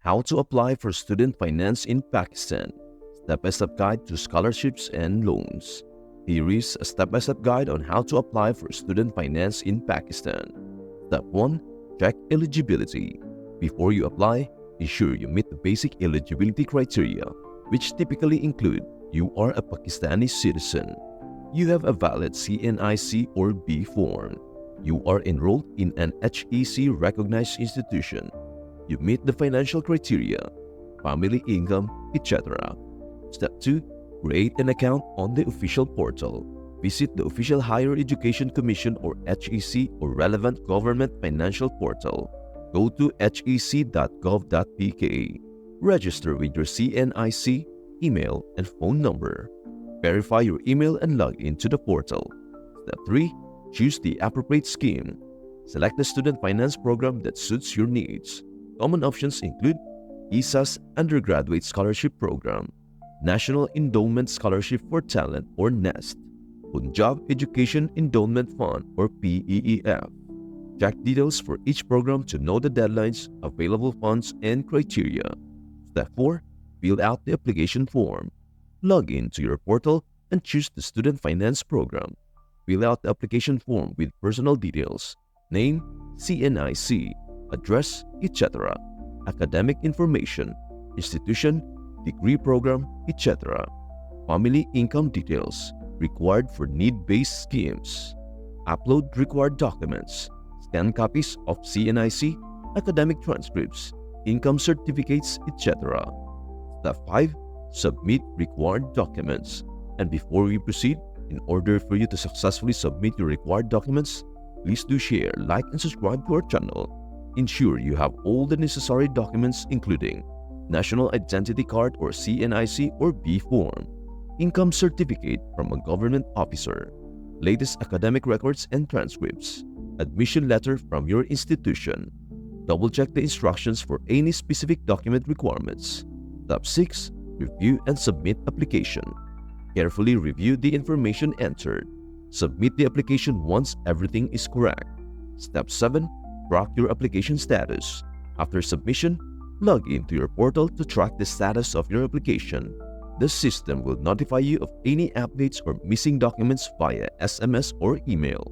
How to apply for student finance in Pakistan. Step-by-step guide to scholarships and loans. Here is a step-by-step guide on how to apply for student finance in Pakistan. Step 1. Check eligibility. Before you apply, ensure you meet the basic eligibility criteria, which typically include you are a Pakistani citizen, you have a valid CNIC or B form, you are enrolled in an HEC-recognized institution, you meet the financial criteria, family income, etc. Step 2. Create an account on the official portal. Visit the official Higher Education Commission or HEC or relevant government financial portal. Go to hec.gov.pk. Register with your CNIC, email, and phone number. Verify your email and log into the portal. Step 3. Choose the appropriate scheme. Select the student finance program that suits your needs. Common options include Ehsaas Undergraduate Scholarship Program, National Endowment Scholarship for Talent or NEST, Punjab Education Endowment Fund or PEEF. Check details for each program to know the deadlines, available funds, and criteria. Step 4. Fill out the application form. Log in to your portal and choose the student finance program. Fill out the application form with personal details, name, CNIC, address, etc., academic information, institution, degree program, etc., family income details, required for need-based schemes. Upload required documents, scan copies of CNIC, academic transcripts, income certificates, etc. Step 5. Submit required documents. And before we proceed, in order for you to successfully submit your required documents, please do share, like, and subscribe to our channel. Ensure you have all the necessary documents including National Identity Card or CNIC or B form, income certificate from a government officer, latest academic records and transcripts, admission letter from your institution. Double-check the instructions for any specific document requirements. Step 6. Review and submit application. Carefully review the information entered. Submit the application once everything is correct. Step 7. Track your application status. After submission, log into your portal to track the status of your application. The system will notify you of any updates or missing documents via SMS or email.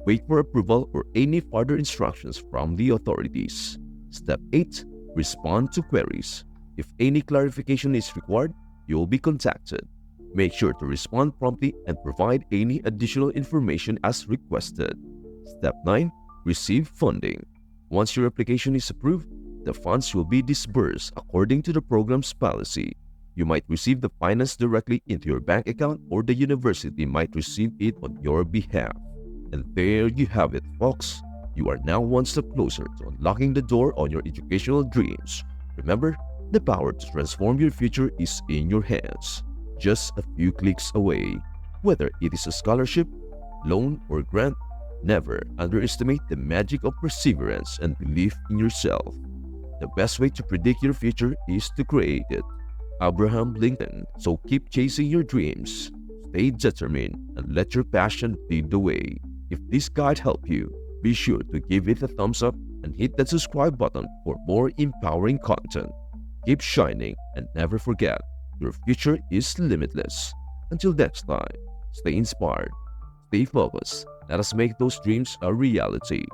Wait for approval or any further instructions from the authorities. Step 8. Respond to queries. If any clarification is required, you will be contacted. Make sure to respond promptly and provide any additional information as requested. Step 9. Receive funding. Once your application is approved, the funds will be disbursed according to the program's policy. You might receive the finance directly into your bank account or the university might receive it on your behalf. And there you have it, folks. You are now one step closer to unlocking the door on your educational dreams. Remember, the power to transform your future is in your hands, just a few clicks away. Whether it is a scholarship, loan, or grant, never underestimate the magic of perseverance and belief in yourself. The best way to predict your future is to create it. Abraham Lincoln. So keep chasing your dreams, stay determined, and let your passion lead the way. If this guide helped you, be sure to give it a thumbs up and hit that subscribe button for more empowering content. Keep shining and never forget, your future is limitless. Until next time, stay inspired, stay focused. Let us make those dreams a reality.